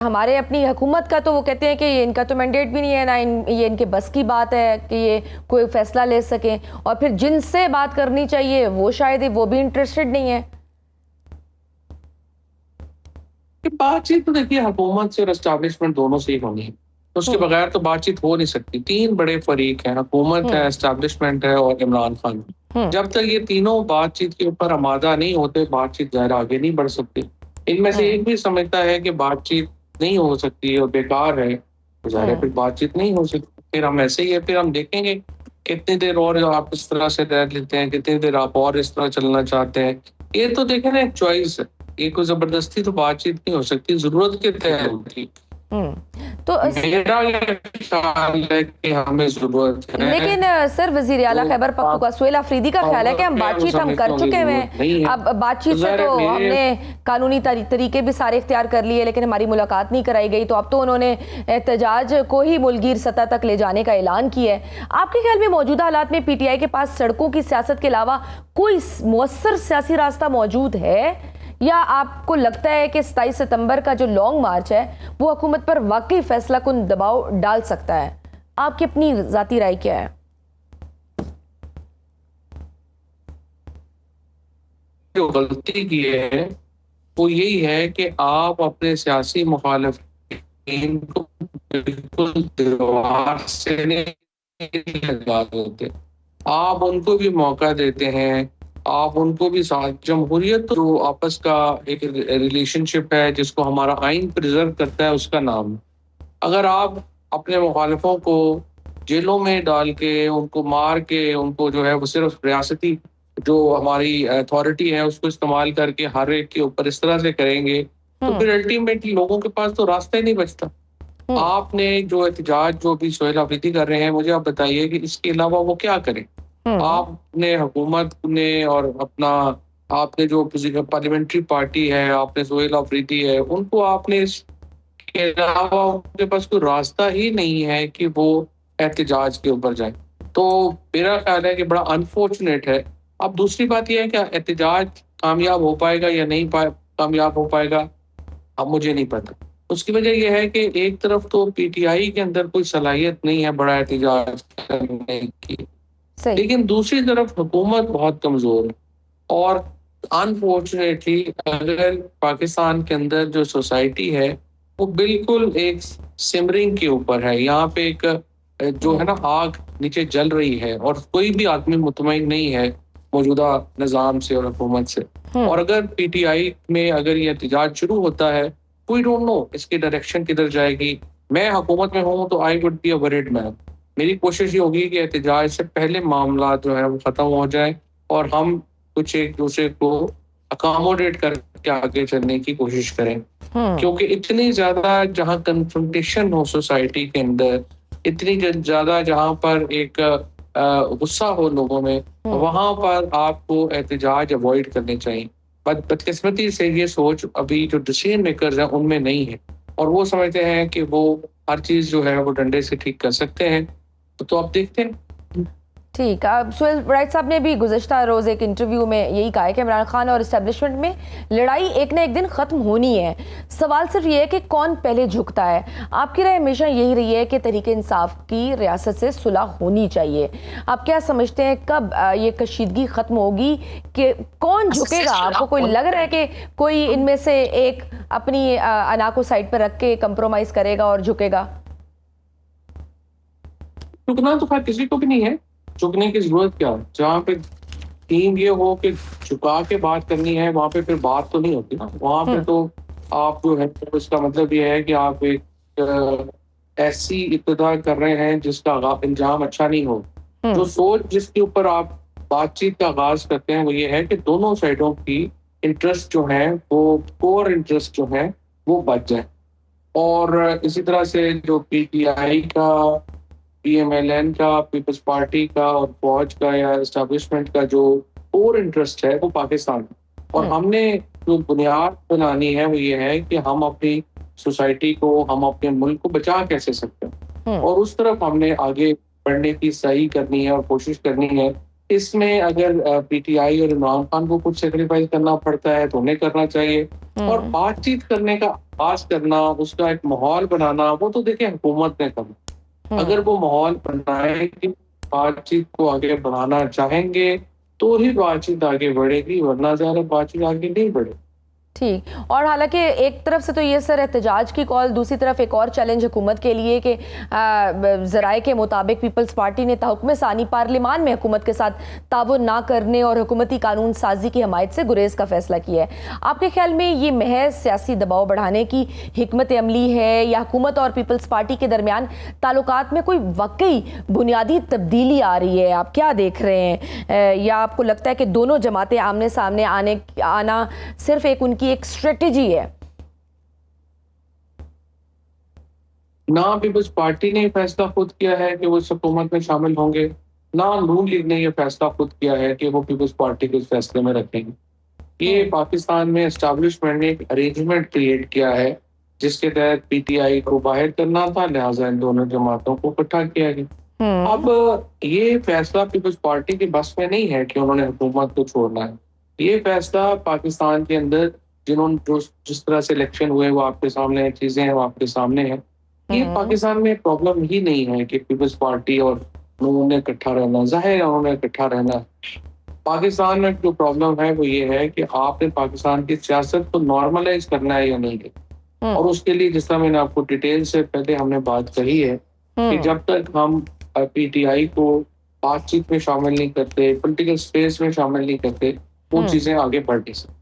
हमारे अपनी हुकूमत का तो वो कहते हैं कि ये इनका तो मैंडेट भी नहीं है ना, ये इनके बस की बात है कि ये कोई फैसला ले सकें। और फिर जिनसे बात करनी चाहिए वो शायद वो भी इंटरेस्टेड नहीं है। बातचीत तो देखिए हुकूमत से और एस्टैब्लिशमेंट दोनों से ही होनी है। उसके हम्म। बगैर तो बातचीत हो नहीं सकती। तीन बड़े फरीक हैं, हुकूमत है, हम्म। एस्टैब्लिशमेंट है और इमरान खान। हम्म। जब तक ये तीनों बातचीत के ऊपर आमादा नहीं होते, बातचीत ज़ाहिर आगे नहीं बढ़ सकती। इनमें से हम्म। एक भी समझता है कि बातचीत नहीं हो सकती और बेकार है, तो ज़ाहिर है हम्म। फिर बातचीत नहीं हो सकती। फिर हम ऐसे ही है, फिर हम देखेंगे कितनी देर और आप इस तरह से रह लेते हैं, कितनी देर आप और इस तरह चलना चाहते हैं। ये तो देखें ना, एक चॉइस है। ये कोई जबरदस्ती तो बातचीत नहीं हो सकती, जरूरत के तहत होती। तो मेरा ये ख्याल है कि हमें जरूरत है। लेकिन सर, वजीर आला तो खैबर आप पख्तूनख्वा सुहेल अफरीदी का ख्याल है कि हम बातचीत हम कर समझता हूँ कि चुके हुए जरूरत हैं। नहीं है। अब बातचीत तो से ज़ाहिर तो है मेरे हमने कानूनी तरीके भी सारे इख्तियार कर लिए, लेकिन हमारी मुलाकात नहीं कराई गई। तो अब तो उन्होंने एहतजाज को ही मुल्कीर सतह तक ले जाने का ऐलान किया है। आपके ख्याल में मौजूदा हालात में पीटीआई के पास सड़कों की सियासत के अलावा कोई मुअस्सर सियासी रास्ता मौजूद है, या आपको लगता है कि 27 सितंबर का जो लॉन्ग मार्च है वो हुकूमत पर वाकई फैसला कुन दबाव डाल सकता है? आपकी अपनी जाती राय क्या है? जो गलती की है वो यही है कि आप अपने सियासी मुखालिफिन को बिल्कुल दीवार से नहीं लगा देते। आप उनको भी मौका देते हैं, आप उनको भी साथ। जमहूरियत जो आपस का एक रिलेशनशिप है जिसको हमारा आइन प्रिजर्व करता है, उसका नाम है। अगर आप अपने मुखालिफों को जेलों में डाल के, उनको मार के, उनको जो है वो सिर्फ रियासती जो हमारी अथॉरिटी है उसको इस्तेमाल करके हर एक के ऊपर इस तरह से करेंगे, तो हम्म। फिर अल्टीमेटली लोगों के पास तो रास्ता ही नहीं बचता। हम्म। आपने जो एहतजाज जो भी सोहेल अफरीदी कर रहे हैं, मुझे आप बताइए कि इसके अलावा वो क्या करें? हम्म। आपने हुकूमत ने और अपना आपने जो पार्लियामेंट्री पार्टी है, आपने सोहेल अफरीदी है, उनको आपने इसके अलावा उनके पास कोई रास्ता ही नहीं है कि वो एहतजाज के ऊपर जाए। तो मेरा ख्याल है कि बड़ा अनफॉर्चुनेट है। अब दूसरी बात यह है कि एहतजाज कामयाब हो पाएगा या नहीं कामयाब हो पाएगा, अब मुझे नहीं पता। उसकी वजह यह है कि एक तरफ तो पीटीआई के अंदर कोई सलाहियत नहीं है बड़ा एहतजाज करने की, सही। लेकिन दूसरी तरफ हुकूमत बहुत कमज़ोर है। और अनफॉर्चुनेटली अगर पाकिस्तान के अंदर जो सोसाइटी है वो बिल्कुल एक सिमरिंग के ऊपर है, यहाँ पे एक जो है हम्म। ना आग नीचे जल रही है और कोई भी आदमी मुतमईन नहीं है मौजूदा निज़ाम से और हुकूमत से। और हम्म। अगर पीटीआई में अगर ये एहतजाज शुरू होता है, वी डोंट नो इसकी डायरेक्शन किधर जाएगी। मैं हुकूमत में हूँ तो I would be a worried man. मेरी कोशिश ये होगी कि एहतजाज से पहले मामला जो है वो ख़त्म हो जाए और हम कुछ एक दूसरे को अकोमोडेट करके आगे चलने की कोशिश करें। हम्म। क्योंकि इतनी ज़्यादा जहाँ कन्फ्रंटेशन हो सोसाइटी के अंदर, इतनी ज़्यादा जहाँ पर एक गुस्सा हो लोगों में, हम्म। वहाँ पर आपको एहतजाज अवॉइड करने चाहिए। बदकिस्मती से ये सोच अभी जो डिसीजन मेकर्स हैं उनमें नहीं है और वो समझते हैं कि वो हर चीज़ जो है वो डंडे से ठीक कर सकते हैं। तो आप देखते हैं। ठीक। अब सुहेल राइट साहब ने भी गुज़श्ता रोज़ एक इंटरव्यू में यही कहा है कि इमरान खान और इस्टेब्लिशमेंट में लड़ाई एक ना एक दिन ख़त्म होनी है। सवाल सिर्फ ये है कि कौन पहले झुकता है। आपकी राय हमेशा यही रही है कि तरीके इंसाफ की रियासत से सुलह होनी चाहिए। आप क्या समझते हैं कब ये कशीदगी ख़त्म होगी, कि कौन झुकेगा? आपको कोई लग रहा है कि कोई इनमें से एक अपनी अना को साइड पर रख के कंप्रोमाइज़ करेगा और झुकेगा? झुकना तो खैर किसी को भी नहीं है, झुकने की जरूरत क्या है? जहाँ पे टीम ये हो कि झुका के बात करनी है, वहां पे फिर बात तो नहीं होती ना। वहां पे हम्म। तो आप जो है तो इसका मतलब ये है कि आप एक ऐसी इब्तिदा कर रहे हैं जिसका अंजाम अच्छा नहीं हो। जो हम्म। सोच जिसके ऊपर आप बातचीत का आगाज करते हैं वो ये है कि दोनों साइडों की इंटरेस्ट जो है वो कोर इंटरेस्ट जो है वो बच जाए। और इसी तरह से जो पीटीआई का, पीएमएलएन का, पीपल्स पार्टी का और फौज का या एस्टेब्लिशमेंट का जो कोर इंटरेस्ट है वो पाकिस्तान है। और हम्म। हमने जो बुनियाद बनानी है वो ये है कि हम अपनी सोसाइटी को, हम अपने मुल्क को बचा कैसे सकते हैं, हम्म। और उस तरफ हमने आगे बढ़ने की सही करनी है और कोशिश करनी है इसमें अगर पीटीआई और इमरान खान को कुछ सेक्रीफाइस करना पड़ता है तो उन्हें करना चाहिए। और बातचीत करने का आगाज करना, उसका एक माहौल बनाना, वो तो देखिए हुकूमत ने करना। अगर वो माहौल बनाए कि बातचीत को आगे बढ़ाना चाहेंगे तो ही बातचीत आगे बढ़ेगी, वरना ज़्यादा बातचीत आगे नहीं बढ़ेगी। ठीक। और हालांकि एक तरफ से तो ये सर एहतजाज की कॉल, दूसरी तरफ एक और चैलेंज हुकूमत के लिए कि ज़राए के मुताबिक पीपल्स पार्टी ने तहुक्म सानी पार्लियामान में हुकूमत के साथ ताउन ना करने और हुकूमती कानून साजी की हमायत से गुरेज का फैसला किया है। आपके ख्याल में ये महज सियासी दबाव बढ़ाने की हिकमत अमली है या हुकूमत और पीपल्स पार्टी के दरमियान ताल्लुकात में कोई वाकई बुनियादी तब्दीली आ रही है? आप क्या देख रहे हैं? या आपको लगता है कि दोनों जमातें आमने सामने आना सिर्फ एक उनकी एक स्ट्रेटेजी है? ना पीपल्स पार्टी ने फैसला खुद किया है कि वो इस हुकूमत में शामिल होंगे, ना नून लीग ने ये फैसला खुद किया है कि वो पीपल्स पार्टी को इस फैसले में रखेंगे। ये पाकिस्तान में एस्टैब्लिशमेंट ने एक अरेंजमेंट क्रिएट किया है जिसके तहत पीटीआई को बाहर करना था, लिहाजा इन दोनों जमातों को इकट्ठा किया गया। अब ये फैसला पीपल्स पार्टी के बस में नहीं है कि उन्होंने हुकूमत को छोड़ना है। ये फैसला पाकिस्तान के अंदर जिन्होंने जिस तरह से इलेक्शन हुए वो आपके सामने चीजें हैं, वो आपके सामने है। ये पाकिस्तान में प्रॉब्लम ही नहीं है कि पीपल्स पार्टी और लोगों ने इकट्ठा रहना, जाहिर है उन्होंने इकट्ठा रहना। पाकिस्तान में जो प्रॉब्लम है वो ये है कि आपने पाकिस्तान की सियासत को नॉर्मलाइज करना है या नहीं। और उसके लिए जिस तरह मैंने आपको डिटेल से पहले हमने बात कही है कि जब तक हम पीटीआई को बातचीत में शामिल नहीं करते, पॉलिटिकल स्पेस में शामिल नहीं करते, वो चीजें आगे बढ़ नहीं सकती।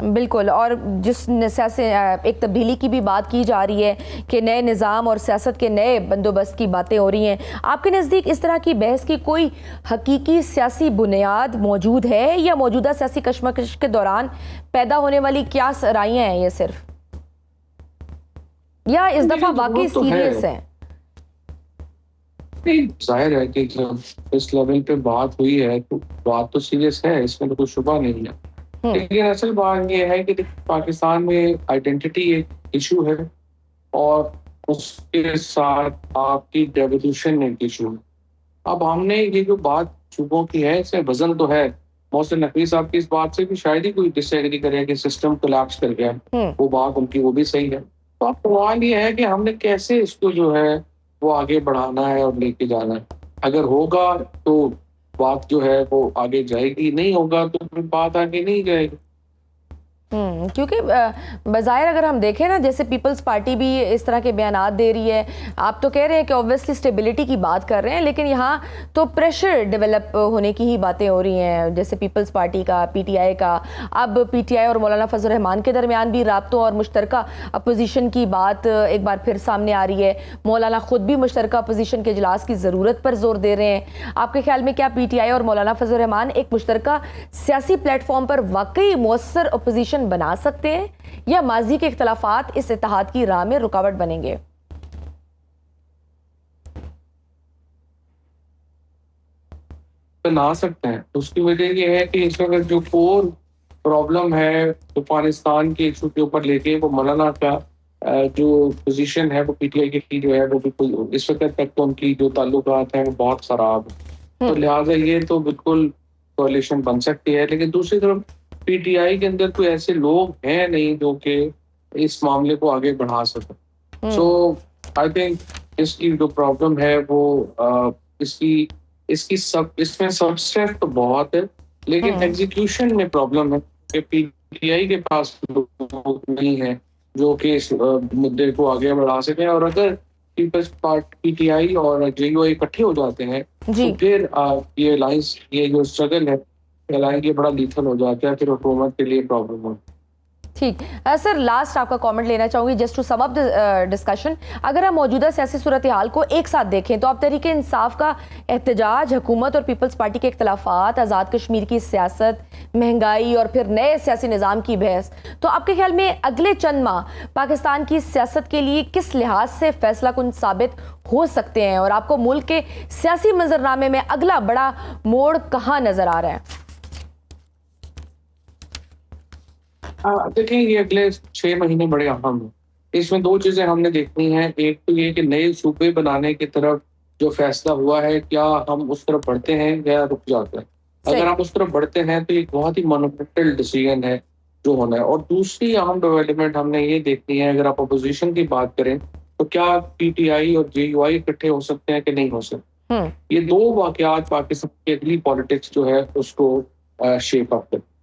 बिल्कुल। और जिस से एक तब्दीली की भी बात की जा रही है कि नए निज़ाम और सियासत के नए बंदोबस्त की बातें हो रही हैं, आपके नज़दीक इस तरह की बहस की कोई हकीकी सियासी बुनियाद मौजूद है या मौजूदा सियासी कशमकश के दौरान पैदा होने वाली क्या सराहियाँ हैं ये सिर्फ, या इस दफ़ा वाकई सीरियस है? जाहिर है कि जब इस लेवल पे बात हुई है तो बात तो सीरियस है, इसमें तो कोई शुबा नहीं है। लेकिन असल बात यह है कि पाकिस्तान में आइडेंटिटी एक इशू है और उसके साथ आपकी डेवोल्यूशन एक इशू है। अब हमने ये जो बात सूबों की है इसमें वजन तो है। मोहसिन नकवी साहब की इस बात से भी शायद ही कोई डिसएग्री करे कि सिस्टम कोलैप्स कर गया, वो बात उनकी वो भी सही है। तो अब सवाल ये है कि हमने कैसे इसको जो है वो आगे बढ़ाना है और लेके जाना है। अगर होगा तो बात जो है वो आगे जाएगी, नहीं होगा तो फिर बात आगे नहीं जाएगी। क्योंकि बज़ाहिर अगर हम देखें ना, जैसे पीपल्स पार्टी भी इस तरह के बयानात दे रही है, आप तो कह रहे हैं कि ऑब्वियसली स्टेबिलिटी की बात कर रहे हैं, लेकिन यहाँ तो प्रेशर डेवलप होने की ही बातें हो रही हैं, जैसे पीपल्स पार्टी का, पीटीआई का। अब पीटीआई और मौलाना फजल रहमान के दरमियान भी राब्तों और मुश्तरका अपोजिशन की बात एक बार फिर सामने आ रही है। मौलाना खुद भी मुश्तरका अपोजिशन के इजलास की ज़रूरत पर जोर दे रहे हैं। आपके ख्याल में क्या पीटीआई और मौलाना फजल रहमान एक मुश्तरका सियासी प्लेटफॉर्म पर वाकई मौसर अपोजिशन बना सकते हैं या माजी के इख्तलाफात इस इत्तेहाद की राह में रुकावट बनेंगे? बना सकते हैं। उसकी वजह ये है कि इस वक्त जो कोर प्रॉब्लम है अफगानिस्तान के इशू के ऊपर लेके वो मौलाना का जो पोजीशन है वो पीटीआई की जो है वो बिल्कुल इस वक्त तक तो उनकी जो ताल्लुकात हैं वो बहुत खराब है। तो लिहाजा ये तो बिल्कुल कोalition बन सकती है, लेकिन दूसरी तरफ पीटीआई के अंदर कोई ऐसे लोग हैं नहीं जो कि इस मामले को आगे बढ़ा सकें। सो आई थिंक इसकी जो प्रॉब्लम है वो इसमें सब्सटेंस तो बहुत है, लेकिन एग्जीक्यूशन में प्रॉब्लम है कि पीटीआई के पास लोग नहीं है जो कि इस मुद्दे को आगे बढ़ा सके। और अगर पीपल्स पार्टी, पीटीआई और जेयू इकट्ठे हो जाते हैं तो फिर ये अलायंस, ये जो स्ट्रगल है ये बड़ा लीथल हो जाता है, फिर हुकूमत के लिए प्रॉब्लम हो। ठीक। सर लास्ट आपका कमेंट लेना चाहूँगी just to sum up discussion. अगर हम मौजूदा सियासी सूरत हाल को एक साथ देखें तो आप तहरीक इंसाफ का एहतजाज, हुकूमत और पीपल्स पार्टी के इख्तलाफात, आज़ाद कश्मीर की सियासत, महंगाई और फिर नए सियासी निज़ाम की बहस, तो आपके ख्याल में अगले चंद माह पाकिस्तान की सियासत के लिए किस लिहाज से फैसला कुन साबित हो सकते हैं और आपको मुल्क के सियासी मंजरनामे में अगला बड़ा मोड़ कहाँ नजर आ रहा है? देखिए ये अगले 6 महीने बड़े अहम हैं। इसमें 2 चीजें हमने देखनी है। एक तो ये कि नए सूबे बनाने की तरफ जो फैसला हुआ है क्या हम उस तरफ बढ़ते हैं या रुक जाते हैं। अगर आप उस तरफ बढ़ते हैं तो एक बहुत ही मोनोमेंटल डिसीजन है जो होना है। और दूसरी अहम डेवलपमेंट हमने ये देखनी है, अगर आप अपोजिशन की बात करें तो क्या पीटीआई और जेयूआई इकट्ठे हो सकते हैं कि नहीं हो सकते। हम्म। ये दो वाकयात पाकिस्तान की अगली पॉलिटिक्स जो है उसको शेप अप करते हैं।